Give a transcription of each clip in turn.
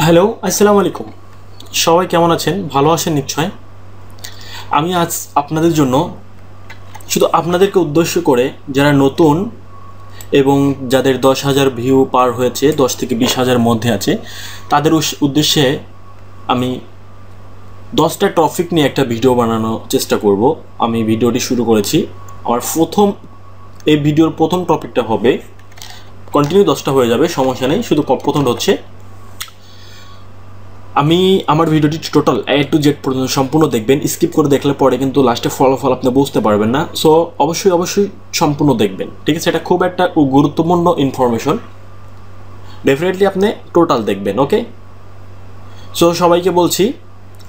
Hello, আসসালামু আলাইকুম। সবাই কেমন আছেন? ভালো আছেন নিশ্চয়। আমি আজ আপনাদের জন্য শুধু আপনাদেরকে উদ্দেশ্য করে যারা নতুন এবং যাদের 10,000 ভিউ পার হয়েছে, 10 থেকে 20,000 মধ্যে আছে, তাদের উদ্দেশ্যে আমি 10টা টপিক নিয়ে একটা ভিডিও বানানোর চেষ্টা করব। আমি ভিডিওটি শুরু করেছি। আমার এই ভিডিওর প্রথম টপিকটা হবে, কন্টিনিউ 10টা হয়ে যাবে, সমস্যা নেই। শুধু প্রথমটা হচ্ছে, আমি আমার ভিডিওটি টোটাল A to Z পর্যন্ত সম্পূর্ণ দেখবেন। স্কিপ করে দেখলে পরে কিন্তু লাস্টে ফলাফল আপনি বুঝতে পারবেন না। সো অবশ্যই সম্পূর্ণ দেখবেন, ঠিক আছে? এটা খুব একটা গুরুত্বপূর্ণ ইনফরমেশন। ডেফিনেটলি আপনি টোটাল দেখবেন, ওকে? সো সবাইকে বলছি,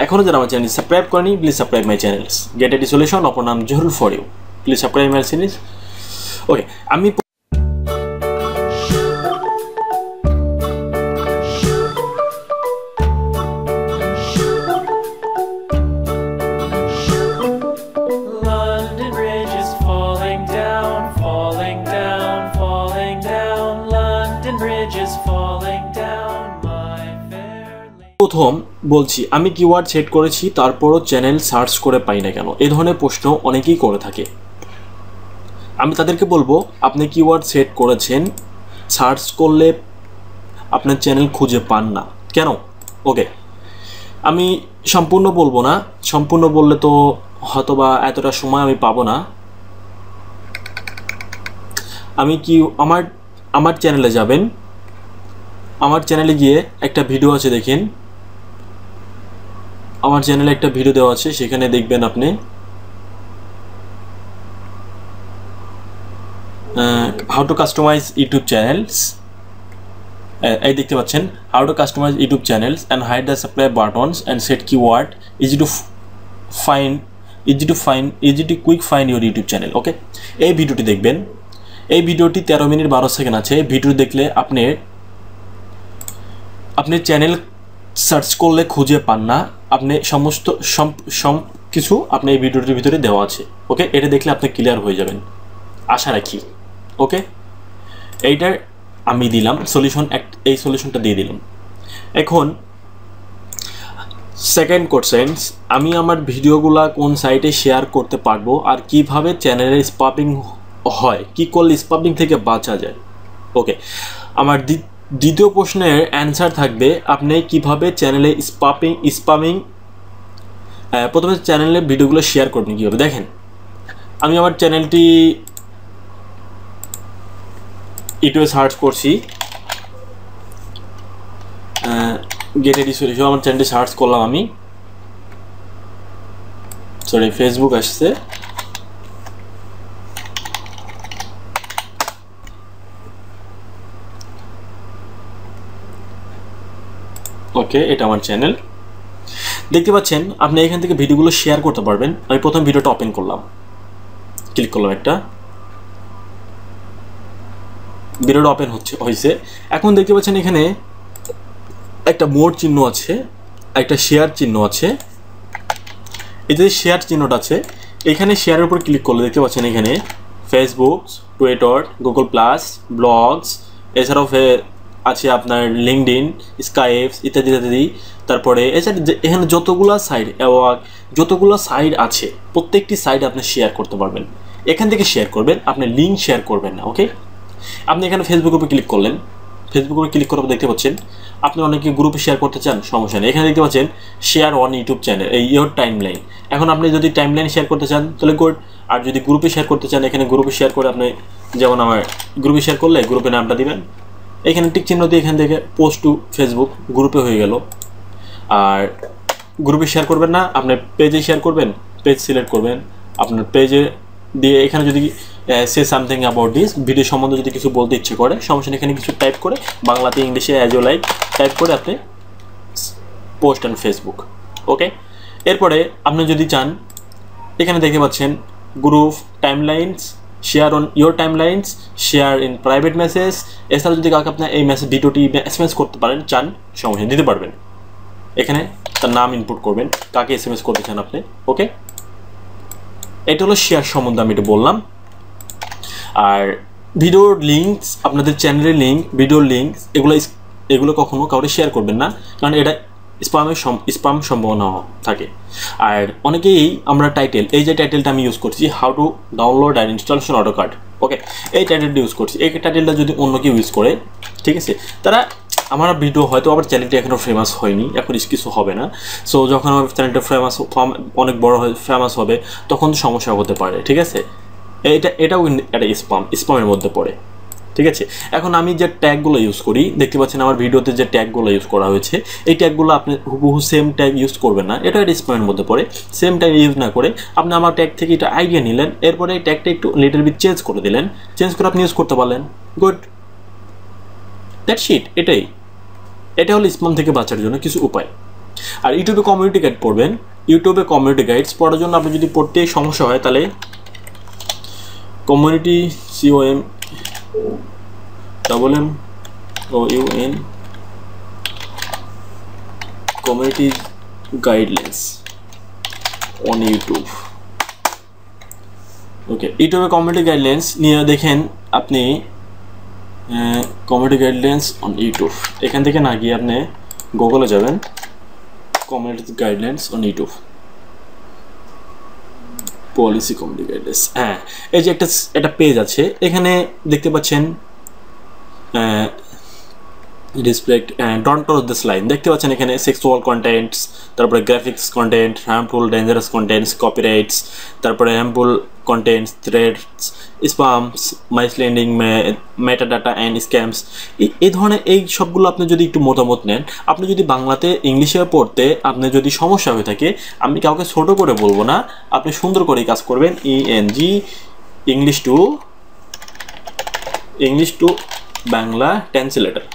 এখনও যারা আমার চ্যানেল সাবস্ক্রাইব করেনি, please subscribe my channels. Get a solution, অপর নাম Zahurul for you. Please subscribe my channel, okay? আমি প্রথম বলছি, আমি কিওয়ার্ড সেট করেছি, তারপরও চ্যানেল সার্চ করে পাই না কেন? এই ধরনের প্রশ্ন অনেকেই করে থাকে। আমি তাদেরকে বলবো, আপনি কিওয়ার্ড সেট করেছেন, সার্চ করলে আপনার চ্যানেল খুঁজে পান না কেন? ওকে, আমি সম্পূর্ণ বলবো না। সম্পূর্ণ বললে তো হয়তোবা এতটা সময় আমি পাবো না। আমি আমার চ্যানেলে যাবেন। আমার চ্যানেলে গিয়ে একটা ভিডিও আছে, দেখেন। আমার চ্যানেলে একটা ভিডিও দেওয়া আছে, সেখানে দেখবেন আপনি how to customise YouTube channels. এই দেখতে পাচ্ছেন, how to customise YouTube channels and hide the supply buttons and set keyword, easy to quick find your YouTube channel. Okay, এই ভিডিওটি দেখবেন। এই ভিডিওটি 13 মিনিট 12 সেকেন্ড আছে। ভিডিও দেখলে আপনি চ্যানেল সার্চ করলে খুঁজে পান না, আপনি সমস্ত কিছু আপনি এই ভিডিওটির ভিতরে দেওয়া আছে। ওকে, এটা দেখলে আপনি ক্লিয়ার হয়ে যাবেন, আশা রাখি। ওকে, এইটার আমি দিলাম সলিউশন, এই সলিউশনটা দিয়ে দিলাম। এখন সেকেন্ড কোশ্চেন, আমি আমার ভিডিওগুলা কোন সাইটে শেয়ার করতে পারবো আর কিভাবে চ্যানেলের স্পামিং হয়, কি করলে স্পামিং থেকে বাঁচা যায়? ওকে, আমার দ্বিতীয় প্রশ্নের অ্যান্সার থাকবে, আপনি কিভাবে চ্যানেলে স্পামিং প্রথমে চ্যানেলের ভিডিওগুলো শেয়ার করবেন কীভাবে। দেখেন, আমি আমার চ্যানেলটি ইউটিউবে সার্চ করছি, গেট এডি সলিউশন। আমার চ্যানেলটি সার্চ করলাম আমি, সরি ফেসবুক আসছে। ওকে, এটা আমার চ্যানেল। দেখতে পাচ্ছেন, আপনি এখান থেকে ভিডিওগুলো শেয়ার করতে পারবেন। আমি প্রথম ভিডিওটা ওপেন করলাম, ক্লিক করলাম, একটা ভিডিওটা ওপেন হয়েছে। এখন দেখতে পাচ্ছেন এখানে একটা মোর চিহ্ন আছে, একটা শেয়ার চিহ্ন আছে। এই যে শেয়ার চিহ্নটা আছে, এখানে শেয়ারের উপর ক্লিক করলে দেখতে পাচ্ছেন এখানে Facebook, Twitter, Google plus, blogs, এছাড়াও আছে আপনার লিঙ্কডইন, স্কাইপ ইত্যাদি ইত্যাদি। তারপরে এছাড়া এখানে যতগুলো সাইট আছে, প্রত্যেকটি সাইট আপনি শেয়ার করতে পারবেন। এখান থেকে শেয়ার করবেন, আপনি লিঙ্ক শেয়ার করবেন না। ওকে, আপনি এখানে ফেসবুকের উপর ক্লিক করলেন। ফেসবুকের উপর ক্লিক করার পর দেখতে পাচ্ছেন আপনি অনেকে গ্রুপে শেয়ার করতে চান, সমস্যা নেই। এখানে দেখতে পাচ্ছেন শেয়ার অন ইউটিউব চ্যানেল, এই ইয়োর টাইম লাইন। এখন আপনি যদি টাইম লাইন শেয়ার করতে চান তাহলে গুড, আর যদি গ্রুপে শেয়ার করতে চান, এখানে গ্রুপে শেয়ার করে আপনি, যেমন আমার গ্রুপে শেয়ার করলে গ্রুপের নামটা দিবেন, এখানে টিক চিহ্ন দিয়ে এখান থেকে পোস্ট টু ফেসবুক, গ্রুপে হয়ে গেল। আর গ্রুপে শেয়ার করবেন না, আপনার পেজে শেয়ার করবেন, পেজ সিলেক্ট করবেন, আপনার পেজে দিয়ে এখানে যদি say something about this, video সম্বন্ধে যদি কিছু বলতে ইচ্ছে করে, সমস্যা এখানে কিছু টাইপ করে বাংলাতে ইংলিশে অ্যাজ ইউ লাইক টাইপ করে আপনি পোস্ট অন ফেসবুক। ওকে, এরপরে আপনি যদি চান, এখানে দেখতে পাচ্ছেন group, timelines, share on your timelines, share in private message. এছাড়া যদি কাউকে আপনার এই মেসেজ ডিটোটি এসএমএস করতে পারেন চান, সমস্যা দিতে পারবেন। এখানে তার নাম ইনপুট করবেন, কাকে এসএমএস করতে চান আপনি। ওকে, এটা হলো শেয়ার সম্বন্ধে আমি এটা বললাম। আর ভিডিওর লিঙ্কস, আপনাদের চ্যানেলের লিঙ্ক, ভিডিওর লিঙ্ক, এগুলো এগুলো কখনো কাউকে শেয়ার করবেন না, কারণ এটা স্পাম সম্ভাবনা থাকে। আর অনেকেই আমরা টাইটেল, এই যে টাইটেলটা আমি ইউজ করছি, how to download and installation AutoCAD, okay, এই টাইটেলটা ইউজ করছি। এই টাইটেলটা যদি অন্য কেউ ইউজ করে, ঠিক আছে, তারা আমার ভিডিও হয়তো আবার চ্যানেলটি এখনও ফেমাস হয়নি, এখন কিছু হবে না। সো যখন আমার চ্যানেলটা অনেক বড় ফেমাস হবে তখন সমস্যা হতে পারে, ঠিক আছে। এটাও একটা স্পামের মধ্যে পড়ে, ঠিক আছে। এখন আমি যে ট্যাগগুলো ইউজ করি, দেখতে পাচ্ছেন আমার ভিডিওতে যে ট্যাগগুলো ইউজ করা হয়েছে, এই ট্যাগগুলো আপনি হুবহু সেম ট্যাগ ইউজ করবেন না, এটা একটা স্প্যামের মধ্যে পড়ে। সেম ট্যাগ ইউজ না করে আপনি আমার ট্যাগ থেকে এটা আইডিয়া নিলেন, এরপরে এই ট্যাগটা একটু লিটল বিট চেঞ্জ করে দিলেন, চেঞ্জ করে আপনি ইউজ করতে পারলেন, গুড, দ্যাটস ইট। এটা হলো স্প্যাম থেকে বাঁচার জন্য কিছু উপায়। আর ইউটিউবে কমিউনিটি গাইড পড়বেন। ইউটিউবে কমিউনিটি গাইডস পড়ার জন্য আপনি যদি পড়তে সমস্যা হয়, তাহলে community COMMUN community guidelines on YouTube, ওকে। ইউটিউবে কমিউনিটি গাইডলাইন্স নিয়ে দেখেন আপনি, কমিউনিটি গাইডলাইন্স অন ইউটিউব, এখান থেকে না গিয়ে আপনি গুগলে যাবেন, community guidelines on YouTube, policy community guidelines. হ্যাঁ, এই যে একটা পেজ আছে, এখানে দেখতে পাচ্ছেন respect don't cross this line, দেখতে পাচ্ছেন এখানে সেক্সুয়াল কন্টেন্টস, তারপরে graphics content, harmful dangerous contents, copyrights, তারপরে harmful contents, threats, spams, misleading metadata and scams, এই ধরনের এই সবগুলো আপনি যদি একটু মতামত নেন, আপনি যদি বাংলাতে ইংলিশে পড়তে আপনি যদি সমস্যা হয়ে থাকে, আমি কাউকে ছোট করে বলবো না, আপনি সুন্দর করে কাজ করবেন। ENG English to Bangla translator,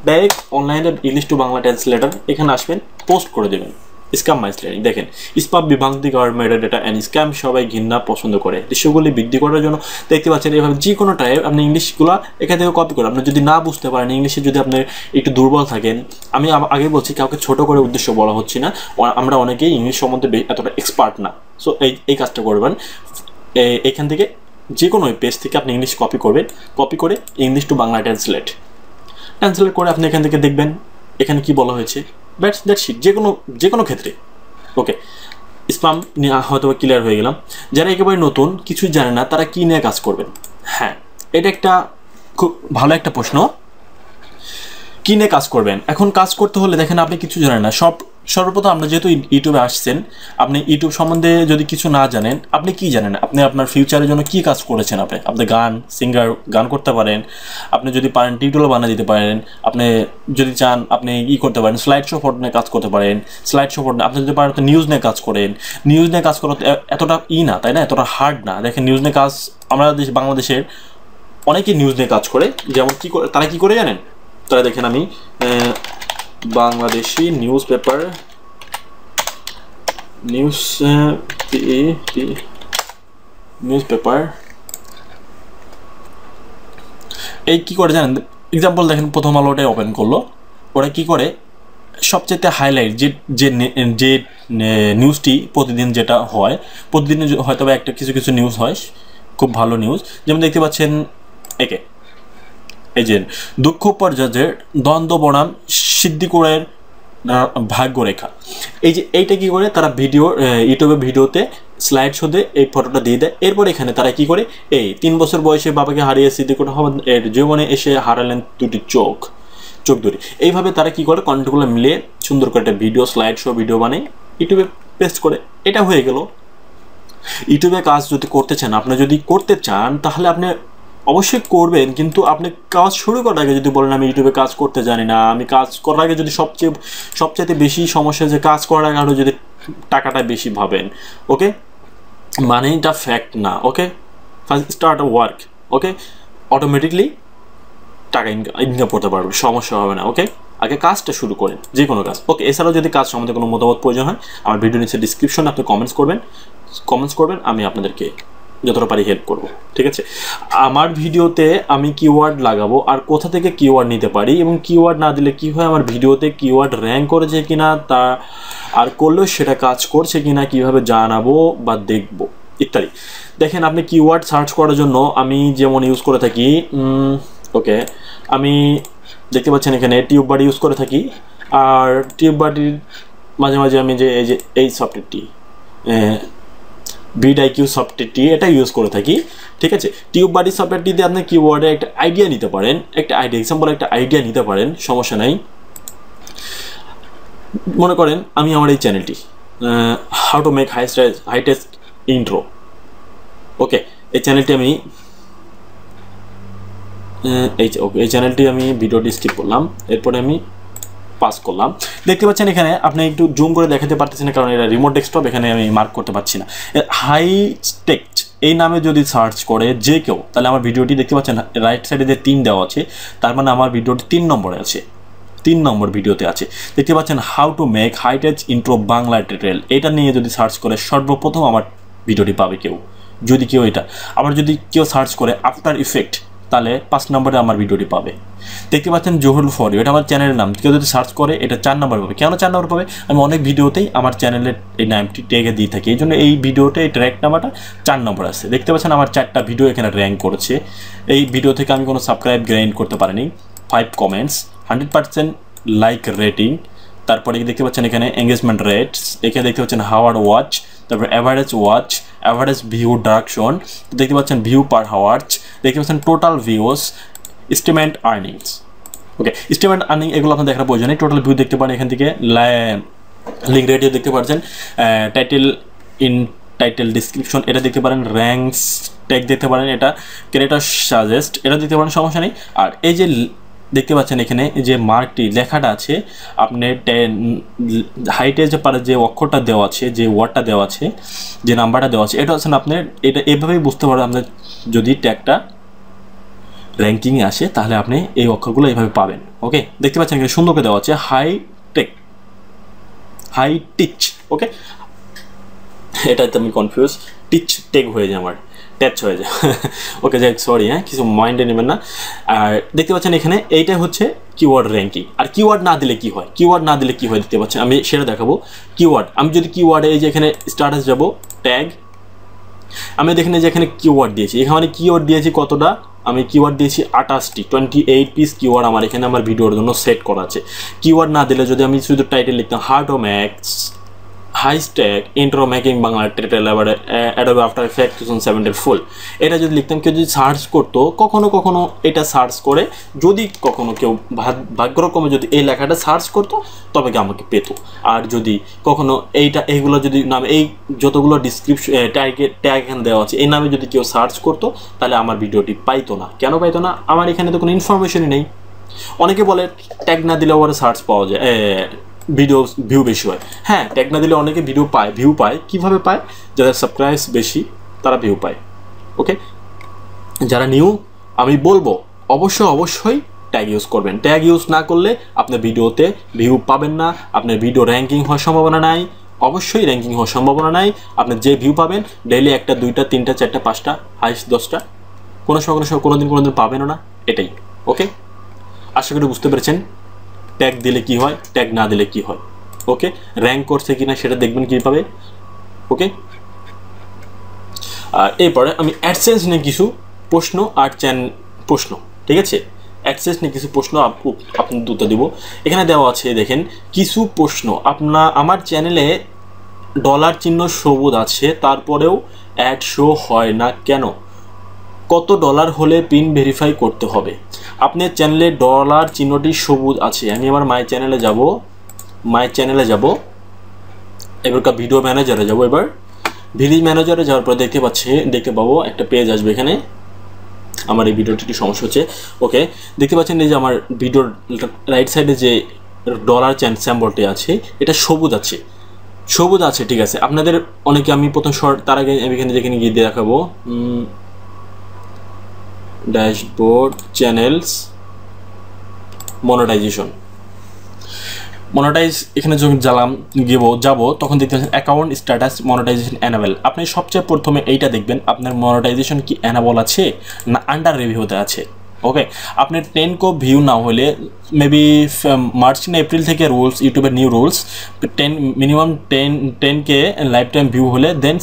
direct অনলাইনে ইংলিশ টু বাংলা ট্রান্সলেটর, এখানে আসবেন, পোস্ট করে দেবেন। স্ক্যাম মাইসলিডিং, দেখেন স্পাম বিভ্রান্তি মেটাডাটা অ্যান্ড স্ক্যাম সবাই ঘৃণা পছন্দ করে, দৃশ্যগুলি বৃদ্ধি করার জন্য দেখতে পাচ্ছেন এভাবে যে কোনো টাইপ আপনি ইংলিশগুলো এখান থেকে কপি করেন। আপনি যদি না বুঝতে পারেন ইংলিশে, যদি আপনি একটু দুর্বল থাকেন, আমি আগে বলছি কাউকে ছোট করে উদ্দেশ্য বলা হচ্ছে না, আমরা অনেকেই ইংলিশ সম্বন্ধে এতটা এক্সপার্ট না। সো এই কাজটা করবেন, এখান থেকে যে কোনো পেজ থেকে আপনি ইংলিশ কপি করবেন, কপি করে ইংলিশ টু বাংলা ট্রান্সলেট করে আপনি এখান থেকে দেখবেন এখানে কি বলা হয়েছে, দ্যাটস ইট, যে কোনো ক্ষেত্রে, ওকে। স্পাম নিয়ে হয়তো ক্লিয়ার হয়ে গেলাম। যারা একেবারে নতুন, কিছুই জানে না, তারা কি নিয়ে কাজ করবেন? হ্যাঁ, এটা একটা খুব ভালো একটা প্রশ্ন, কি নিয়ে কাজ করবেন। এখন কাজ করতে হলে দেখেন আপনি কিছু জানেন না, সর্বপ্রথম আপনার যেহেতু ইউটিউবে আসছেন, আপনি ইউটিউব সম্বন্ধে যদি কিছু না জানেন, আপনি কি জানেন, আপনি আপনার ফিউচারের জন্য কি কাজ করেছেন, আপনি গান করতে পারেন, আপনি যদি পারেন টিউটোরিয়াল বানিয়ে দিতে পারেন, আপনি যদি চান আপনি করতে পারেন, স্লাইড শো ফটো নিয়ে কাজ করতে পারেন, আপনি যদি পারেন নিউজ নিয়ে কাজ করেন। নিউজ নিয়ে কাজ করা এতটা না, তাই না, এতটা হার্ড না। দেখেন নিউজ নিয়ে কাজ, আমরা বাংলাদেশের অনেকেই নিউজ নিয়ে কাজ করে, যেমন কি করে তারা কি করে জানেন, তারা দেখেন আমি বাংলাদেশি নিউজ পেপার এই কি করে জানেন, এক্সাম্পল দেখেন প্রথম আলোটাই ওপেন করলো, ওরা কি করে সবচেয়ে হাইলাইট যে নিউজটি প্রতিদিন যেটা হয়, প্রতিদিন হয়তো একটা কিছু নিউজ হয়, খুব ভালো নিউজ, যেমন দেখতে পাচ্ছেন এই যে দুঃখ পর্যায়ের দ্বন্দ্ব বনাম সিদ্দিকুরের ভাগ্যরেখা, এইটা কি করে তারা ইউটিউবে ভিডিওতে স্লাইড শোতে এই ফটোটা দিয়ে দেয়। এরপর এখানে তারা কি করে, এই 3 বছর বয়সে বাবাকে হারিয়ে সিদ্দিকুর এর জীবনে এসে হারালেন দুটি চোখ দুটি, এইভাবে তারা কি করে কন্টেন্টগুলো মিলিয়ে সুন্দর করে একটা স্লাইড শো ভিডিও বানায় ইউটিউবে পেস্ট করে। এটা হয়ে গেল। ইউটিউবে কাজ যদি করতে চান, আপনি যদি করতে চান তাহলে আপনি অবশ্যই করবেন, কিন্তু আপনি কাজ শুরু করার আগে যদি বলেন আমি ইউটিউবে কাজ করতে জানি না, আমি কাজ করার আগে যদি সবচেয়ে বেশি সমস্যা যে কাজ করার আগে আরও যদি টাকাটা বেশি ভাবেন, ওকে, মানে এটা ফ্যাক্ট না, okay. First start a work, okay, automatically টাকা ইনকাম করতে পারবেন, সমস্যা হবে না, ওকে। আগে কাজটা শুরু করেন, যে কোনো কাজ, ওকে। এছাড়াও যদি কাজ সম্বন্ধে কোনো মতামত প্রয়োজন হয়, আমার ভিডিও নিচে ডিসক্রিপশনে আপনি কমেন্টস করবেন, আমি আপনাদেরকে যতটা পারি হেল্প করব, ঠিক আছে। আমার ভিডিওতে আমি কিওয়ার্ড লাগাবো আর কোথা থেকে কিওয়ার্ড নিতে পারি, এবং কিওয়ার্ড না দিলে কি হয়, আমার ভিডিওতে কিওয়ার্ড র্যাঙ্ক করেছে কিনা, তা আর করলেও সেটা কাজ করছে কিনা কিভাবে জানাবো বা দেখবো ইত্যাদি। দেখেন আপনি কিওয়ার্ড সার্চ করার জন্য আমি যেমন ইউজ করে থাকি, ওকে, আমি দেখতে পাচ্ছেন এখানে টিউব বাডি ইউজ করে থাকি। আর টিউব বাডির মাঝে মাঝে আমি যে এই সফটওয়্যারটি vidIQ সফটওয়্যারটি এটা ইউজ করে থাকি, ঠিক আছে। টিউব বাডি সফটওয়্যারটি দিয়ে আপনি কিওয়ার্ডে একটা আইডিয়া নিতে পারেন, একটা আইডিয়া নিতে পারেন, সমস্যা নাই। মনে করেন আমি আমার এই চ্যানেলটি হাউ টু মেক হাইটেস্ট ইন্ট্রো, ওকে, এই চ্যানেলটি আমি এই চ্যানেলটি আমি ভিডিওটি স্কিপ করলাম, এরপরে আমি পাস করলাম। দেখতে পাচ্ছেন এখানে আপনি একটু জুম করে দেখাতে পারতেছেন না, কারণ এটা রিমোট ডেস্কটপ, এখানে আমি মার্ক করতে পারছি না। হাইটেক্ট এই নামে যদি সার্চ করে যে কেউ, তাহলে আমার ভিডিওটি দেখতে পাচ্ছেন রাইট সাইডে যে 3 দেওয়া আছে, তার মানে আমার ভিডিওটি 3 নম্বরে আছে, 3 নম্বর ভিডিওতে আছে। দেখতে পাচ্ছেন হাউ টু মেক হাইটেক্ট ইন্ট্রো বাংলা টিউটোরিয়াল, এটা নিয়ে যদি সার্চ করে সর্বপ্রথম আমার ভিডিওটি পাবে কেউ, যদি কেউ এটা। আবার যদি কেউ সার্চ করে আফটার ইফেক্ট, তাহলে 5 নম্বরে আমার ভিডিওটি পাবে। দেখতে পাচ্ছেন জহুরুল ফর ইউ, এটা আমার চ্যানেলের নাম, কেউ যদি সার্চ করে এটা 4 নম্বর পাবে। কেন 4 নম্বর পাবে? আমি অনেক ভিডিওতেই আমার চ্যানেলের এই নামটি ট্যাগে দিয়ে থাকি, এই জন্য এই ভিডিওতে এই ট্র্যাক নাম্বারটা 4 নম্বর আছে। দেখতে পাচ্ছেন আমার 4টা ভিডিও এখানে র্যাঙ্ক করেছে। এই ভিডিও থেকে আমি কোনো সাবস্ক্রাইব গেইন করতে পারিনি, 5 কমেন্টস, 100% লাইক রেটিং, তারপরে দেখতে পাচ্ছেন এখানে এঙ্গেজমেন্ট রেটস, এখানে দেখতে পাচ্ছেন হাওয়ার ওয়াচ, তারপর অ্যাভারেজ ওয়াচ, অ্যাভারেজ ভিউ ডাকশন, দেখতে পাচ্ছেন ভিউ পার হাওয়ার্স, দেখতে পাচ্ছেন টোটাল ভিউস, এস্টিমেট আর্নিংস, ওকে। এস্টিমেট আর্নিং এগুলো আপনার দেখার প্রয়োজন নেই, টোটাল ভিউ দেখতে পারেন এখান থেকে, লিঙ্ক রেডিও দেখতে পাচ্ছেন, টাইটেল ডিসক্রিপশন এটা দেখতে পারেন, র্যাঙ্কস ট্যাগ দেখতে পারেন, এটা ক্রিয়েটর সাজেস্ট এটা দেখতে পারেন, সমস্যা নেই। আর এই যে দেখতে পাচ্ছেন এখানে যে মার্কটি লেখাটা আছে, আপনি হাইটে যে পারে যে অক্ষরটা দেওয়া আছে, যে ওয়ার্ডটা দেওয়া আছে, যে নাম্বারটা দেওয়া আছে, এটা হচ্ছে আপনার, এটা এভাবেই বুঝতে পারবেন আপনার যদি ট্যাগটা র্যাঙ্কিংয়ে আসে, তাহলে আপনি এই অক্ষরগুলো এইভাবে পাবেন, ওকে। দেখতে পাচ্ছেন এখানে সুন্দর করে দেওয়া আছে হাই টিচ, ওকে। এটাতে আমি কনফিউজ, টিচ টেক হয়ে যায়, আমার ট্যাচ হয়ে যায়, ওকে। যাই সরি, কিছু মাইন্ডে নেবেন না। আর দেখতে পাচ্ছেন এখানে এইটা হচ্ছে কিওয়ার্ড র্যাঙ্কিং। আর কিওয়ার্ড না দিলে কি হয়, দেখতে পাচ্ছেন, আমি সেটা দেখাবো। কিওয়ার্ড, আমি যদি কিওয়ার্ডে এই যে এখানে স্ট্যাটাস যাব, ট্যাগ, আমি দেখেন যে এখানে কিওয়ার্ড দিয়েছি, এখানে কিওয়ার্ড দিয়েছি কতটা, আমি কিওয়ার্ড দিয়েছি 28টি, 28 পিস কিওয়ার্ড আমার এখানে আমার ভিডিওর জন্য সেট করা আছে। কিওয়ার্ড না দিলে যদি আমি শুধু টাইটেল লিখতাম how to make hashtag intro making Bangla tutorial আবার অ্যাডোবি আফটার এফেক্টস 2017 ফুল, এটা যদি লিখতাম, কেউ যদি সার্চ করতো, কখনো এটা সার্চ করে যদি কখনো কেউ ভাগ্যক্রমে যদি এই লেখাটা সার্চ করতো, তবে কি আমাকে পেতো। আর যদি কখনো এইগুলো যদি নাম, এই যতগুলো ডিসক্রিপশন ট্যাগ এখানে দেওয়া আছে, এই নামে যদি কেউ সার্চ করতো, তাহলে আমার ভিডিওটি পাইতো না। কেন পাইতো না? আমার এখানে তো কোনো ইনফরমেশনই নেই। অনেকে বলে ট্যাগ না দিলে ওরা সার্চ পাওয়া যায়, ভিউ বেশি হয়। হ্যাঁ, ট্যাগ না দিলে অনেকে ভিউ পায়। কীভাবে পায়? যাদের সাবস্ক্রাইব বেশি তারা ভিউ পায়, ওকে। যারা নিউ, আমি বলবো অবশ্যই ট্যাগ ইউজ করবেন। ট্যাগ ইউজ না করলে আপনার ভিডিওতে ভিউ পাবেন না, আপনার ভিডিও র্যাঙ্কিং হওয়ার সম্ভাবনা নাই, অবশ্যই র্যাঙ্কিং হওয়ার সম্ভাবনা নাই। আপনি যে ভিউ পাবেন ডেইলি 1টা 2টা 3টা 4টা 5টা হাইস্ট 10টা, কোনো দিন পাবেনও না, এটাই, ওকে। আশা করি বুঝতে পেরেছেন ট্যাগ দিলে কি হয়, ট্যাগ না দিলে কি হয়, ওকে। র্যাঙ্ক করছে কিনা সেটা দেখবেন কীভাবে, ওকে। আর এরপরে আমি অ্যাডসেন্স নিয়ে কিছু প্রশ্ন প্রশ্ন, ঠিক আছে। অ্যাডসেন্স নিয়ে কিছু প্রশ্ন আপনার দুটো দিব, এখানে দেওয়া আছে, দেখেন কিছু প্রশ্ন। আমার চ্যানেলে ডলার চিহ্ন সবুজ আছে, তারপরেও অ্যাড শো হয় না কেন? কত ডলার হলে পিন ভেরিফাই করতে হবে? আপনার চ্যানেলে ডলার চিহ্নটি সবুজ আছে, আমি আমার মাই চ্যানেলে যাব, এবারকার ভিডিও ম্যানেজারে যাব। এবার ভিডিও ম্যানেজারে যাওয়ার পর দেখতে পাবো একটা পেজ আসবে। এখানে আমার এই ভিডিওটি সমস্যা হচ্ছে, ওকে। দেখতে পাচ্ছেন এই যে আমার ভিডিওর রাইট সাইডে যে ডলার সিম্বলটি আছে, এটা সবুজ আছে, ঠিক আছে। আপনাদের অনেকে আমি প্রথম তার আগে আমি এখানে গিয়ে দেখাবো, ড্যাশবোর্ড চ্যানেলস মনিটাইজেশন, এখানে যখন যাব তখন দেখতে পাচ্ছেন অ্যাকাউন্ট স্ট্যাটাস মনিটাইজেশন এনেবল। আপনি সবচেয়ে প্রথমে এইটা দেখবেন আপনার মনিটাইজেশন কি এনেবল আছে না আন্ডার রিভিউতে আছে, ওকে। আপনার 10K ভিউ না হলে মেবি মার্চ না এপ্রিল থেকে রুলস, ইউটিউবের new rules, minimum 10K life time view হলে দেন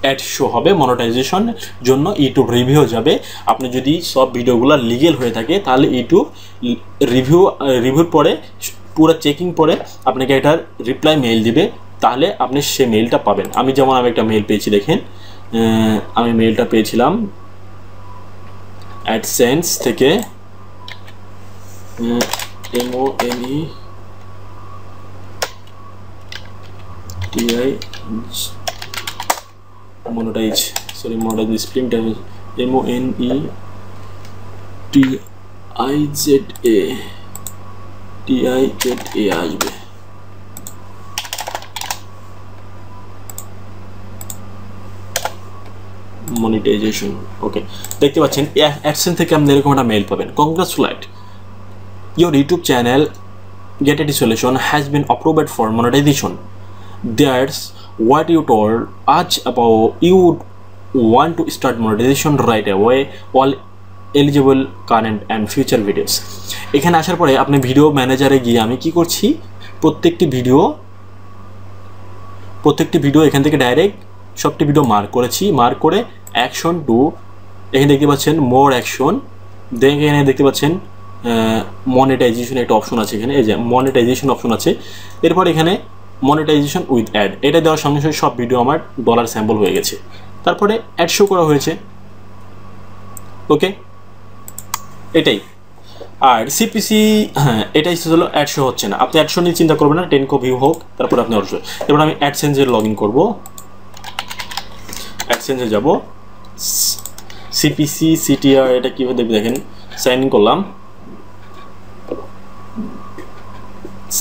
অ্যাড শো হবে, মনিটাইজেশন জন্য ইউটিউব রিভিউ যাবে। আপনি যদি সব ভিডিওগুলো লিগেল হয়ে থাকে তাহলে ইউটিউব রিভিউর পরে পুরো চেকিং পরে আপনাকে এটার রিপ্লাই মেইল দিবে, তাহলে আপনি সে মেইলটা পাবেন। আমি যেমন আমি একটা মেইল পেয়েছি, দেখেন আমি মেইলটা পেয়েছিলাম অ্যাডসেন্স থেকে, monetize spelling monetiza আসবে। মনিটাইজেশন, ওকে, দেখতে পাচ্ছেন অ্যাডসেন্স থেকে আপনি এরকম একটা মেইল পাবেন, congratulate your YouTube channel get a solution has been approved for monetization. That's what you told us about. You want to start monetization right away, all eligible current and future videos. এখানে আসার পরে আপনি video ম্যানেজারে গিয়ে আমি কি করছি, প্রত্যেকটি video এখান থেকে ডাইরেক্ট সবটি ভিডিও মার্ক করেছি, মার্ক করে অ্যাকশন 2 এখানে দেখতে পাচ্ছেন মোর অ্যাকশন, এখানে দেখতে পাচ্ছেন মনিটাইজেশন একটা অপশন আছে, এখানে এই যে মনিটাইজেশন অপশন আছে, এরপর এখানে মনিটাইজেশন উইথ অ্যাড, এটা দেওয়ার সঙ্গে সঙ্গে সব ভিডিও আমার ডলার স্যাম্পল হয়ে গেছে, তারপরে অ্যাড শো করা হয়েছে। ওকে, এটাই। আর সিপিসি, হ্যাঁ এটাই হলো অ্যাড শো হচ্ছে না, আপনি অ্যাড শো নিয়ে চিন্তা করবেন না, 10K ভিউ হোক তারপরে আপনি অবশ্যই। এবার আমি অ্যাডসেন্সে লগ ইন করবো, অ্যাডসেন্সে যাব, সিপিসি সিটিআর এটা কীভাবে দেখবে দেখেন, সাইন ইন করলাম,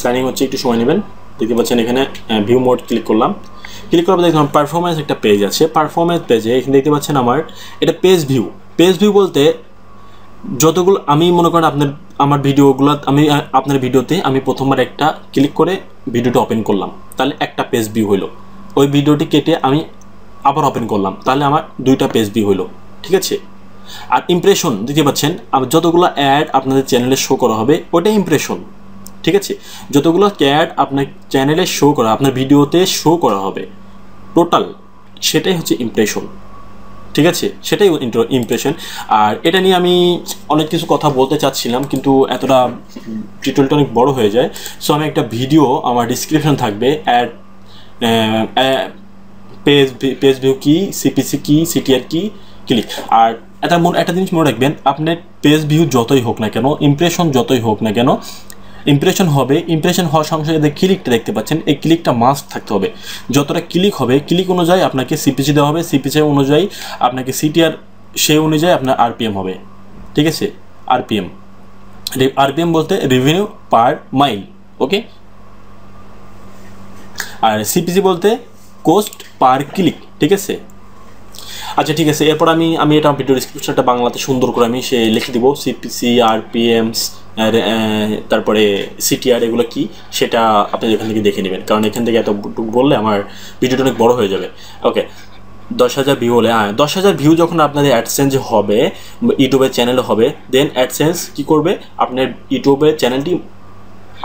সাইনিং হচ্ছে, একটু সময় নেবেন। দেখতে পাচ্ছেন এখানে ভিউ মোড ক্লিক করলাম, ক্লিক করার পর দেখলাম পারফরমেন্স একটা পেজ আছে, পারফরমেন্স পেজে এখানে দেখতে পাচ্ছেন আমার এটা পেজ ভিউ বলতে যতগুলো আমি মনে করেন আমার ভিডিওগুলো আমি আপনার ভিডিওতে আমি প্রথমবার একটা ক্লিক করে ভিডিওটা ওপেন করলাম, তাহলে একটা পেজ ভিউ হইলো, ওই ভিডিওটি কেটে আমি আবার ওপেন করলাম, তাহলে আমার 2টা পেজ ভিউ হইলো, ঠিক আছে। আর ইমপ্রেশন দেখতে পাচ্ছেন যতগুলো অ্যাড আপনাদের চ্যানেলে শো করা হবে ওটাই ইমপ্রেশন, ঠিক আছে। যতগুলো অ্যাড আপনার চ্যানেলে শো করা, আপনার ভিডিওতে শো করা হবে টোটাল, সেটাই হচ্ছে ইমপ্রেশন, ঠিক আছে, সেটাই ইমপ্রেশন। আর এটা নিয়ে আমি অনেক কিছু কথা বলতে চাচ্ছিলাম, কিন্তু এতটা টিউটোরিয়ালটা অনেক বড় হয়ে যায়, সো আমি একটা ভিডিও আমার ডিসক্রিপশন থাকবে, অ্যাড পেজ ভিউ কি, সিপিসি কি, সিটিআর কি, ক্লিক। আর একটা জিনিস মনে রাখবেন, আপনার পেজ ভিউ যতই হোক না কেন, ইমপ্রেশন যতই হোক না কেন, ইমপ্রেশন হবে, ইমপ্রেশন হওয়ার সঙ্গে সঙ্গে ক্লিকটা দেখতে পাচ্ছেন, এই ক্লিকটা মাস্ট থাকতে হবে। যতটা ক্লিক হবে, ক্লিক অনুযায়ী আপনাকে সিপিসি দেওয়া হবে, সিপিসি অনুযায়ী আপনাকে সিটিআর, সেই অনুযায়ী আপনার আরপিএম হবে, ঠিক আছে। আরপিএম বলতে রেভিনিউ পার মাইল, ওকে। আর সিপিসি বলতে কোস্ট পার ক্লিক, ঠিক আছে। আচ্ছা ঠিক আছে, এরপর আমি এটা ভিডিও ডিসক্রিপশনটা বাংলাতে সুন্দর করে আমি সে লিখে দিব, সিপিসি, আরপিএমস, তারপরে সিটিআর এগুলো কি সেটা আপনি এখান থেকে দেখে নেবেন, কারণ এখান থেকে এতটুকু বললে আমার ভিডিওটা অনেক বড় হয়ে যাবে। ওকে, 10,000 ভিউ হলে, হ্যাঁ 10,000 ভিউ যখন আপনাদের অ্যাডসেন্স হবে, ইউটিউবের চ্যানেলে হবে, দেন অ্যাডসেন্স কী করবে, আপনার ইউটিউবের চ্যানেলটি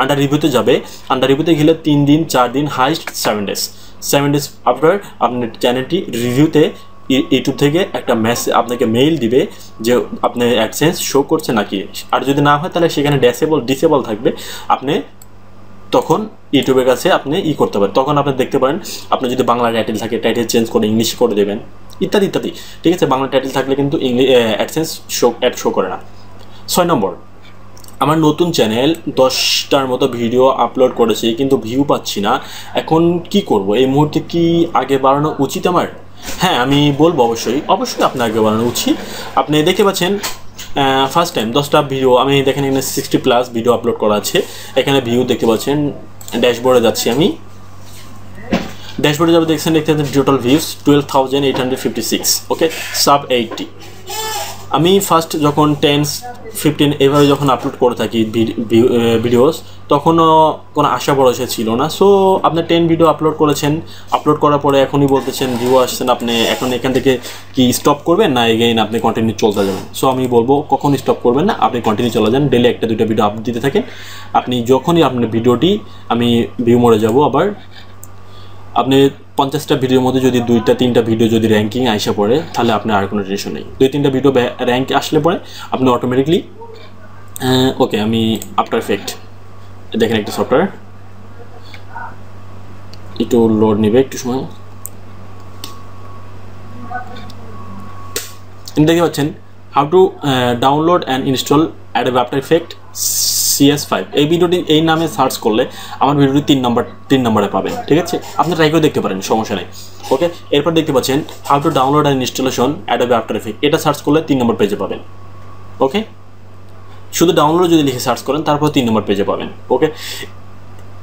আন্ডার রিভিউতে যাবে, আন্ডার রিভিউতে গেলে 3 দিন 4 দিন হাইস্ট 7 ডেজ আফটার আপনার চ্যানেলটি রিভিউতে ইউটিউব থেকে একটা আপনাকে মেইল দিবে যে আপনি অ্যাডসেন্স শো করছে নাকি, আর যদি না হয় তাহলে সেখানে ডিসেবল থাকবে, আপনি তখন ইউটিউবের কাছে আপনি করতে পারেন, তখন আপনি দেখতে পারেন আপনার যদি বাংলা টাইটেল থাকে টাইটেল চেঞ্জ করে ইংলিশ করে দেবেন, ইত্যাদি ইত্যাদি, ঠিক আছে। বাংলা টাইটেল থাকলে কিন্তু অ্যাডসেন্স শো করে না। 6 নম্বর, আমার নতুন চ্যানেল 10টার মতো ভিডিও আপলোড করেছি কিন্তু ভিউ পাচ্ছি না, এখন কি করব, এই মুহূর্তে কি আগে বাড়ানো উচিত আমার? হ্যাঁ আমি বলবো অবশ্যই আপনার আগে বাড়ানো উচিত। আপনি দেখতে পাচ্ছেন ফার্স্ট টাইম 10টা ভিডিও আমি দেখেন এখানে 60+ ভিডিও আপলোড করা আছে, এখানে ভিউ দেখতে পাচ্ছেন। ড্যাশবোর্ডে যাচ্ছি, আমি ড্যাশবোর্ডে যাবো, দেখতে পাচ্ছেন টোটাল ভিউজ 12,856, ওকে, সাব 80। আমি ফার্স্ট যখন 10-15 এভাবে যখন আপলোড করে থাকি ভিডিওস, তখনও কোনো আশা ভরসা ছিল না। সো আপনি 10 ভিডিও আপলোড করেছেন, আপলোড করার পরে এখনই বলতেছেন ভিউ আসছেন, আপনি এখন এখান থেকে কি স্টপ করবেন না এগেইন আপনি কন্টিনিউ চলতে যাবেন? সো আমি বলবো কখন স্টপ করবেন না, আপনি কন্টিনিউ চলে যান, ডেলি 1-2টা ভিডিও আপলোড দিতে থাকেন। আপনি যখনই আপনার ভিডিওটি, আমি ভিউ মোড়ে যাব, আবার আপনি 50টা ভিডিওর মধ্যে যদি 2টা 3টা ভিডিও যদি র্যাঙ্কিং আইসা পড়ে তাহলে আপনার আর কোনো টেনশন নেই। 2-3টা ভিডিও র্যাঙ্ক আসলে পরে আপনি অটোমেটিকলি ওকে আমি আফটার এফেক্ট দেখেন একটা সফটওয়্যার একটু লোড নেবে একটু সময়। দেখতে পাচ্ছেন how to download and install Adobe after effect CS5 এই ভিডিওটি এই নামে সার্চ করলে আমার ভিডিওটি 3 নম্বরে পাবেন। ঠিক আছে, আপনি ট্রাই করে দেখতে পারেন, সমস্যা নেই। ওকে, এরপর দেখতে পাচ্ছেন how to download and installation Adobe after effect, এটা সার্চ করলে 3 নম্বর পেজে পাবেন। ওকে, শুধু ডাউনলোড যদি লিখে সার্চ করেন তারপর 3 নম্বর পেজে পাবেন। ওকে,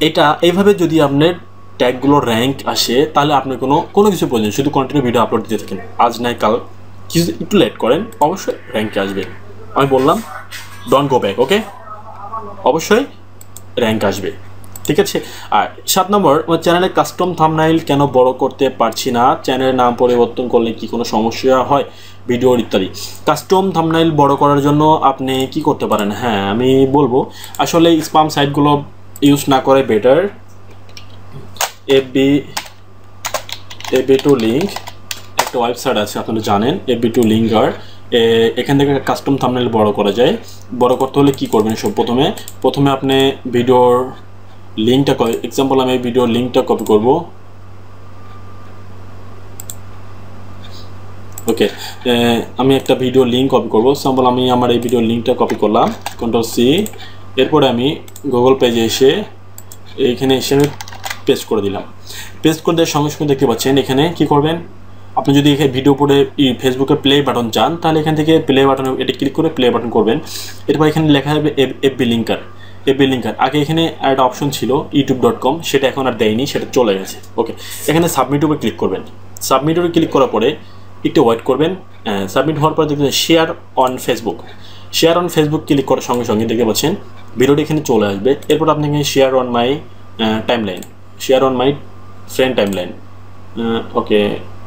এটা এইভাবে যদি আপনার ট্যাগগুলো র্যাঙ্ক আসে তাহলে আপনি কোনো কিছু প্রয়োজন শুধু কন্টিনিউ ভিডিও আপলোড দিতে থাকেন, আজ নাই কাল কিছু একটু লেট করেন, অবশ্যই র্যাঙ্কে আসবে। আমি বললাম ডোন্ট গো ব্যাক। ওকে, অবশ্যই র্যাঙ্ক আসবে। ঠিক আছে। আর 7 নম্বর, আমার চ্যানেলে কাস্টম থাম্বনেইল কেন বড় করতে পারছি না, চ্যানেলের নাম পরিবর্তন করলে কি কোনো সমস্যা হয়, ভিডিওর ইত্যাদি। কাস্টম থাম্বনেইল বড় করার জন্য আপনি কি করতে পারেন? হ্যাঁ, আমি বলবো আসলে স্প্যাম সাইটগুলো ইউজ না করে বেটার। FB2 লিঙ্ক একটা ওয়েবসাইট আছে, আপনারা জানেন FB2 লিঙ্কার। এখান থেকে কাস্টম থাম্বনেইল বড় করা যায়। বড় করতে হলে কি করবেন? সব প্রথমে আপনি ভিডিওর লিঙ্কটা, এক্সাম্পল আমি ভিডিওর লিঙ্কটা কপি করব। ওকে, আমি একটা ভিডিও লিঙ্ক কপি করব। এক্সাম্পল আমি আমার এই ভিডিওর লিঙ্কটা কপি করলাম, Ctrl+C। এরপরে আমি গুগল পেজে এসে এইখানে এসে আমি পেস্ট করে দিলাম। পেস্ট করে দেওয়ার সঙ্গে সঙ্গে দেখতে পাচ্ছেন এখানে কি করবেন, আপনি যদি এখানে ভিডিও পরে ফেসবুকে প্লে বাটন চান তাহলে এখান থেকে প্লে বাটনে এটি ক্লিক করে প্লে বাটন করবেন। এরপর এখানে লেখা হবে FB লিঙ্কার। আগে এখানে একটা অপশন ছিল youtube.com, সেটা এখন আর দেয়নি, সেটা চলে গেছে। ওকে, এখানে সাবমিট উপরে ক্লিক করবেন। সাবমিট উপরে ক্লিক করার পরে একটু ওয়েট করবেন। সাবমিট হওয়ার পরে দেখবেন শেয়ার অন ফেসবুক ক্লিক করার সঙ্গে সঙ্গে দেখতে পাচ্ছেন ভিডিওটি এখানে চলে আসবে। এরপর আপনি এখানে share on my friend timeline. Okay,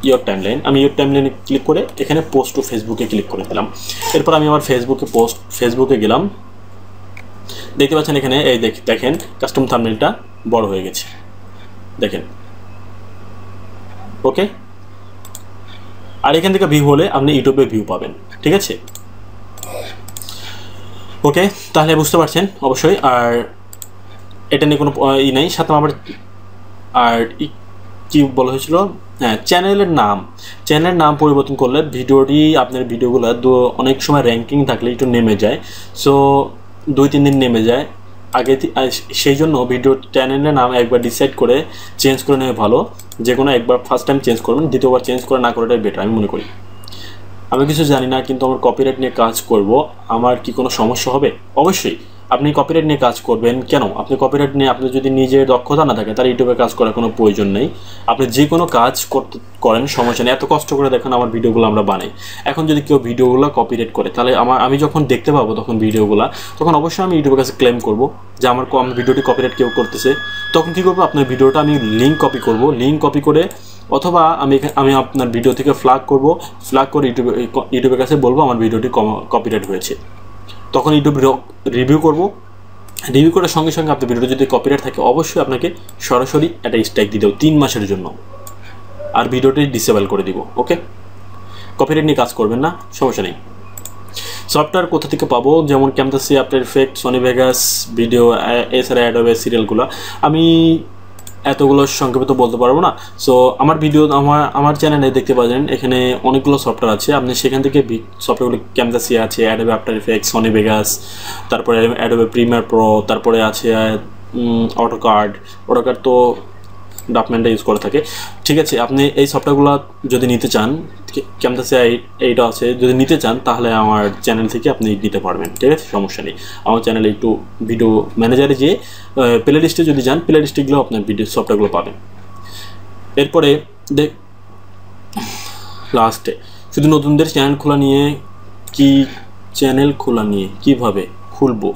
your timeline, আমি ইয়োর টাইমলাইনে ক্লিক করে এখানে পোস্ট টু ফেসবুকে ক্লিক করে দিলাম। এরপর আমি আমার ফেসবুকে গেলাম। দেখতে পাচ্ছেন এখানে এই দেখেন কাস্টম থাম্বনেইলটা বড় হয়ে গেছে, দেখেন। ওকে, আর এখান থেকে ভিউ হলে আপনি ইউটিউবে ভিউ পাবেন। ঠিক আছে। ওকে, তাহলে বুঝতে পারছেন অবশ্যই। আর এটা নিয়ে কোনো নাই। সাথে আবার আর কি বলা হয়েছিল, হ্যাঁ, চ্যানেলের নাম পরিবর্তন করলে আপনার ভিডিওগুলো অনেক সময় র্যাঙ্কিং থাকলে একটু নেমে যায়। সো 2-3 দিন নেমে যায় আগে, সেই জন্য চ্যানেলের নাম একবার ডিসাইড করে চেঞ্জ করে নেওয়া ভালো। যে কোনো একবার ফার্স্ট টাইম চেঞ্জ করবেন, দ্বিতীয়বার চেঞ্জ করে না করাটাই বেটার আমি মনে করি। আমি কিছু জানি না, কিন্তু আমার কপিরাইট নিয়ে কাজ করব, আমার কি কোনো সমস্যা হবে? অবশ্যই আপনি কপিরাইট নিয়ে কাজ করবেন। কেন? আপনি কপিরাইট নিয়ে আপনি যদি নিজের দক্ষতা না থাকে তাহলে ইউটিউবে কাজ করার কোনো প্রয়োজন নেই। আপনি যে কোনো কাজ করেন, সমস্যা নেই। এত কষ্ট করে দেখেন আমার ভিডিওগুলো আমরা বানাই। এখন যদি কেউ ভিডিওগুলো কপিরাইট করে তাহলে আমি যখন দেখতে পাবো তখন ভিডিওগুলো, তখন অবশ্যই আমি ইউটিউবের কাছে ক্লেম করব যে আমার ভিডিওটি কপিরাইট কেউ করতেছে। তখন কী করবো, আপনার ভিডিওটা আমি লিঙ্ক কপি করে অথবা আমি আপনার ভিডিও থেকে ফ্ল্যাগ করে ইউটিউবের কাছে বলবো আমার ভিডিওটি কপিরাইট হয়েছে। তখন ইউটিউব রিভিউ করার সঙ্গে সঙ্গে আপনার ভিডিওটি যদি কপিরাইট থাকে অবশ্যই আপনাকে সরাসরি একটা স্ট্রাইক দিয়ে দেবো 3 মাসের জন্য, আর ভিডিওটি ডিসেবল করে দিব। ওকে, কপিরাইট নিয়ে কাজ করবেন না, সমস্যা নেই। সফটওয়্যার কোথা থেকে পাবো, যেমন Camtasia, After Effect, Sony Vegas, video, এছাড়া অ্যাডোবে সিরিয়ালগুলো আমি এতগুলো সংক্ষেপে বলতে পারবো না। সো আমার ভিডিও আমার চ্যানেলে দেখতে পাচ্ছেন এখানে অনেকগুলো সফটওয়্যার আছে। আপনি সেখান থেকে সফটওয়্যারগুলো ক্যামতাসি আছে, Adobe After Effect, Sony Vegas, তারপরে অ্যাডোবে প্রিমিয়ার প্রো, তারপরে আছে অটোকাড তো ডকুমেন্টটা ইউজ করে থাকে। ঠিক আছে, আপনি এই সফটওয়্যারগুলো যদি নিতে চান, ক্যামতাসি এইটা আছে, যদি নিতে চান তাহলে আমার চ্যানেল থেকে আপনি নিতে পারবেন। ঠিক আছে, সমস্যা নেই। আমার চ্যানেলে একটু ভিডিও ম্যানেজারে যে প্লে লিস্টে যদি যান, প্লে লিস্টে গেলেও আপনার ভিডিও সফটওয়্যারগুলো পাবেন। এরপরে লাস্টে শুধু নতুনদের চ্যানেল খোলা নিয়ে কীভাবে খুলবো,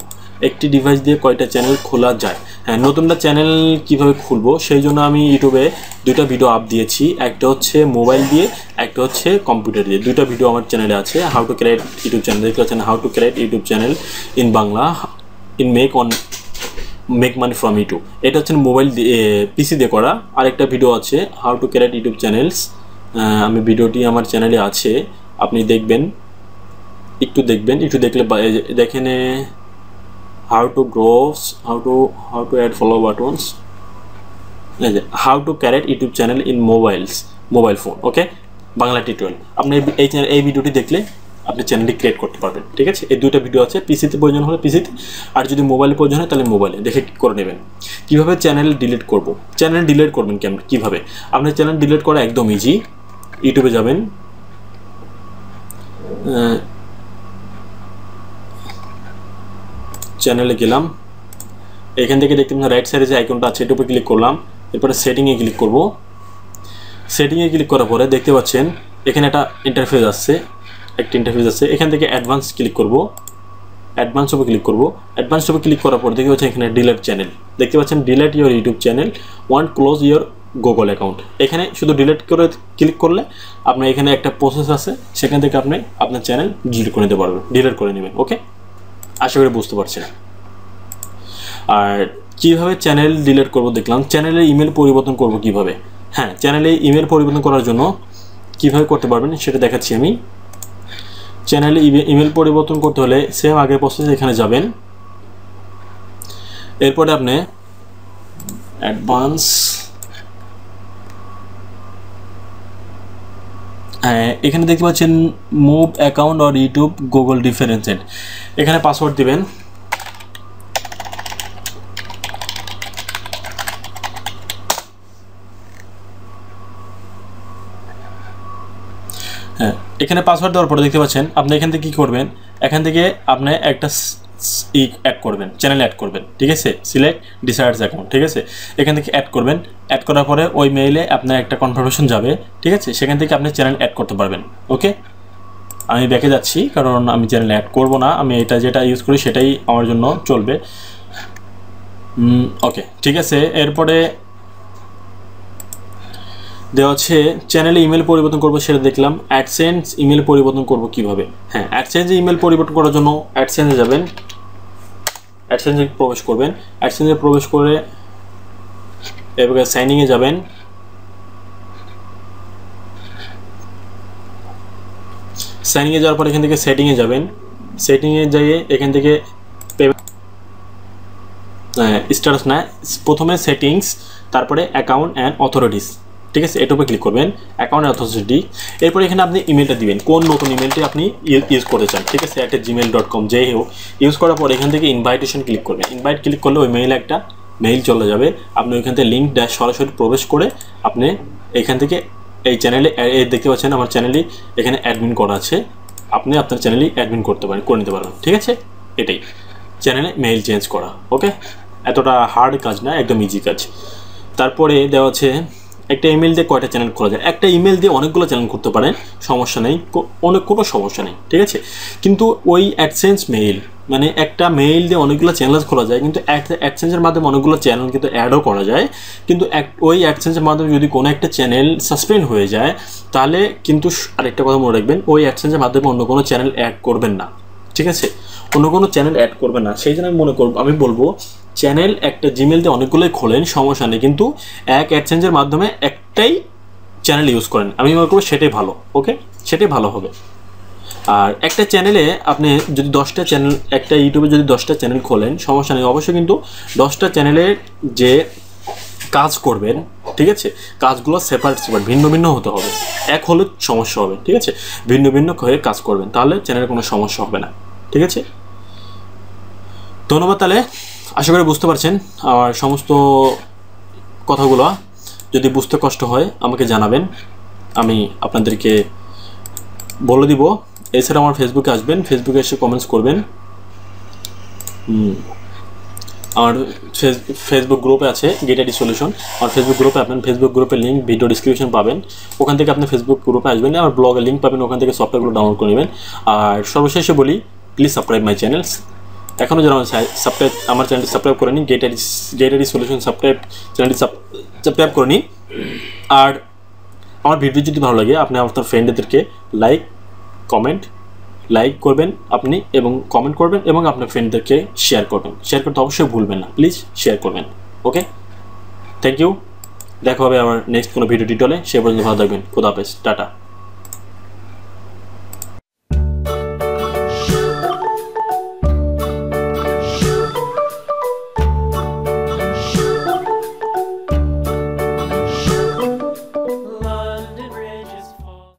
একটি ডিভাইস দিয়ে কয়টা চ্যানেল খোলা যায়? হ্যাঁ, নতুনটা চ্যানেল কিভাবে খুলবো সেই জন্য আমি ইউটিউবে 2টা ভিডিও আপ দিয়েছি। একটা হচ্ছে মোবাইল দিয়ে, একটা হচ্ছে কম্পিউটার দিয়ে। 2টা ভিডিও আমার চ্যানেলে আছে। How to create YouTube channel দেখতে পাচ্ছেন, how to create YouTube channel in Bangla, in make on make money from YouTube. এটা হচ্ছে মোবাইল পিসি দিয়ে করা। আরেকটা ভিডিও আছে how to create YouTube channels, আমি ভিডিওটি আমার চ্যানেলে আছে, আপনি দেখবেন, একটু দেখবেন, একটু দেখলে দেখেন how to grows, how to add follow buttons, how to create YouTube channel in mobile phone. Okay, Bangla tutorial. আপনি এই ভিডিওটি দেখলে আপনি চ্যানেলটি ক্রিয়েট করতে পারবেন। ঠিক আছে, এই দুটো ভিডিও আছে, পিসিতে প্রয়োজন হলে পিসিতে, আর যদি মোবাইলে প্রয়োজন হয় তাহলে মোবাইলে দেখে করে নেবেন। কীভাবে চ্যানেল ডিলিট করব, চ্যানেল ডিলিট করবেন কীভাবে? আপনার চ্যানেল ডিলিট করা একদম ইজি। ইউটিউবে যাবেন, চ্যানেলে গেলাম, এখান থেকে দেখতে পাচ্ছেন রাইট সাইডে যে আইকনটা আছে এটার উপর ক্লিক করলাম, এরপরে সেটিংয়ে ক্লিক করব। সেটিংয়ে ক্লিক করার পরে দেখতে পাচ্ছেন এখানে একটা ইন্টারফেস আছে, এখান থেকে অ্যাডভান্স ক্লিক করব, অ্যাডভান্স উপর ক্লিক করার পর দেখতে পাচ্ছেন এখানে ডিলিট চ্যানেল, দেখতে পাচ্ছেন delete your YouTube channel, want close your Google account. এখানে শুধু ডিলিট করে ক্লিক করলে আপনার এখানে একটা প্রসেস আছে, সেখান থেকে আপনি আপনার চ্যানেল ডিলিট করে নিতে পারবেন, ডিলিট করে নেবেন। ওকে, আশা করি বুঝতে পারছেন। আর কীভাবে চ্যানেল ডিলিট করব দেখলাম, চ্যানেলে ইমেল পরিবর্তন করব কিভাবে। হ্যাঁ, চ্যানেলে ইমেল পরিবর্তন করার জন্য কিভাবে করতে পারবেন সেটা দেখাচ্ছি আমি। চ্যানেলে ইমেল পরিবর্তন করতে হলে সেম আগের প্রসেস, এখানে যাবেন, এরপরে আপনি অ্যাডভান্স, এখানে দেখতে পাচ্ছেন move account or YouTube Google differentiate, এখানে পাসওয়ার্ড দিবেন। হ্যাঁ, এখানে পাসওয়ার্ড দেওয়ার পরে দেখতে পাচ্ছেন আপনি এখান থেকে কী করবেন, এখান থেকে আপনি একটা অ্যাড করবেন, চ্যানেল অ্যাড করবেন। ঠিক আছে, সিলেক্ট ডিসাইডস অ্যাকাউন্ট, ঠিক আছে, এখান থেকে অ্যাড করবেন। অ্যাড করার পরে ওই মেইলে আপনার একটা কনফার্মেশন যাবে। ঠিক আছে, সেখান থেকে আপনি চ্যানেল অ্যাড করতে পারবেন। ওকে, আমি ব্যাকে যাচ্ছি কারণ আমি চ্যানেল অ্যাড করব না, আমি যেটা ইউজ করি সেটাই আমার জন্য চলবে। ওকে, ঠিক আছে, এরপরে দেওয়া আছে চ্যানেলে ইমেল পরিবর্তন করবো, সেটা দেখলাম। অ্যাডসেন্স ইমেল পরিবর্তন করব কিভাবে। হ্যাঁ, অ্যাডসেন্সে ইমেল পরিবর্তন করার জন্য অ্যাডসেন্সে যাবেন, অ্যাডসেন্সে প্রবেশ করবেন, অ্যাডসেন্সে প্রবেশ করে এবার সাইনিংয়ে যাবেন, সাইনিংয়ে যাওয়ার পর এখান থেকে সেটিংয়ে যাবেন, সেটিংয়ে যাইয়ে এখান থেকে স্ট্যাটাস না, প্রথমে সেটিংস, তারপরে অ্যাকাউন্ট অ্যান্ড অথরিটিস। ঠিক আছে, এটার উপর ক্লিক করবেন, অ্যাকাউন্ট অথরিটি। এরপর এখানে আপনি ইমেলটা দিবেন, কোন নতুন ইমেলটি আপনি ইউজ করতে চান। ঠিক আছে, @gmail.com যেই হোক, ইউজ করার পর এখান থেকে ইনভাইটেশন ক্লিক করবেন। ইনভাইট ক্লিক করলে ওই মেইলে একটা মেইল চলে যাবে, আপনি ওইখান থেকে লিঙ্ক সরাসরি প্রবেশ করে আপনি এখান থেকে এই চ্যানেলে দেখতে পাচ্ছেন আমার চ্যানেলই এখানে অ্যাডমিন করা আছে, আপনি আপনার চ্যানেলই অ্যাডমিন করে নিতে পারবেন। ঠিক আছে, এটাই চ্যানেলে মেইল চেঞ্জ করা। ওকে, এতটা হার্ড কাজ না, একদম ইজি কাজ। তারপরে দেওয়া আছে একটা ইমেল দিয়ে কয়টা চ্যানেল খোলা যায়। একটা ইমেল দিয়ে অনেকগুলো চ্যানেল করতে পারেন, সমস্যা নেই, কোনো সমস্যা নেই। ঠিক আছে, কিন্তু ওই অ্যাডসেন্স মেইল মানে একটা মেইল দিয়ে অনেকগুলো চ্যানেল খোলা যায়, কিন্তু অ্যাডসেন্সের মাধ্যমে অনেকগুলো চ্যানেল কিন্তু অ্যাডও করা যায়। কিন্তু ওই অ্যাডসেন্সের মাধ্যমে যদি কোনো একটা চ্যানেল সাসপেন্ড হয়ে যায়, তাহলে কিন্তু আরেকটা কথা মনে রাখবেন, ওই অ্যাডসেন্সের মাধ্যমে অন্য কোনো চ্যানেল অ্যাড করবেন না। ঠিক আছে, অন্য কোনো চ্যানেল অ্যাড করবেন না। সেই জন্য আমি বলবো চ্যানেল একটা জিমেল দিয়ে অনেকগুলোই খোলেন, সমস্যা নেই, কিন্তু এক অ্যাডসেন্সের মাধ্যমে একটাই চ্যানেল ইউজ করেন, আমি মনে করবো সেটাই ভালো। ওকে, সেটাই ভালো হবে। আর একটা চ্যানেলে আপনি যদি 10টা চ্যানেল, একটা ইউটিউবে যদি 10টা চ্যানেল খোলেন, সমস্যা নেই, অবশ্যই কিন্তু 10টা চ্যানেলের যে কাজ করবেন, ঠিক আছে, কাজগুলো সেপারেট ভিন্ন ভিন্ন হতে হবে। এক হলে সমস্যা হবে। ঠিক আছে, ভিন্ন ভিন্ন হয়ে কাজ করবেন, তাহলে চ্যানেলের কোনো সমস্যা হবে না। ঠিক আছে, ধন্যবাদ। তাহলে আশা করি বুঝতে পারছেন আমার সমস্ত কথাগুলো। যদি বুঝতে কষ্ট হয় আমাকে জানাবেন, আমি আপনাদেরকে বলে দিব। এছাড়া আমার ফেসবুকে আসবেন, ফেসবুকে এসে কমেন্টস করবেন। আমার ফেসবুক গ্রুপে আছে গেট আইডি সলিউশন, আমার ফেসবুক গ্রুপে আপনার ফেসবুক গ্রুপের লিঙ্ক ভিডিও ডিসক্রিপশন পাবেন, ওখান থেকে আপনি ফেসবুক গ্রুপে আসবেন, আমার ব্লগের লিঙ্ক পাবেন, ওখান থেকে সফটওয়্যারগুলো ডাউনলোড করে নেবেন। আর সর্বশেষে বলি, প্লিজ সাবস্ক্রাইব মাই চ্যানেলস। এখনও যারা আমার চ্যানেলটি সাবস্ক্রাইব করে নিন, গেট আইডি সলিউশন চ্যানেলটি সাবস্ক্রাইব করে নিন। আর আমার ভিডিও যদি ভালো লাগে আপনি আপনার ফ্রেন্ডদেরকে লাইক, কমেন্ট, লাইক করবেন আপনি এবং কমেন্ট করবেন এবং আপনার ফ্রেন্ডদেরকে শেয়ার করবেন। শেয়ার করতে অবশ্যই ভুলবেন না, প্লিজ শেয়ার করবেন। ওকে, থ্যাংক ইউ। দেখা হবে আমার নেক্সট কোনো ভিডিও টিউটোরিয়ালে। সে পর্যন্ত ভালো থাকবেন। খোদা হাফেজ, টাটা।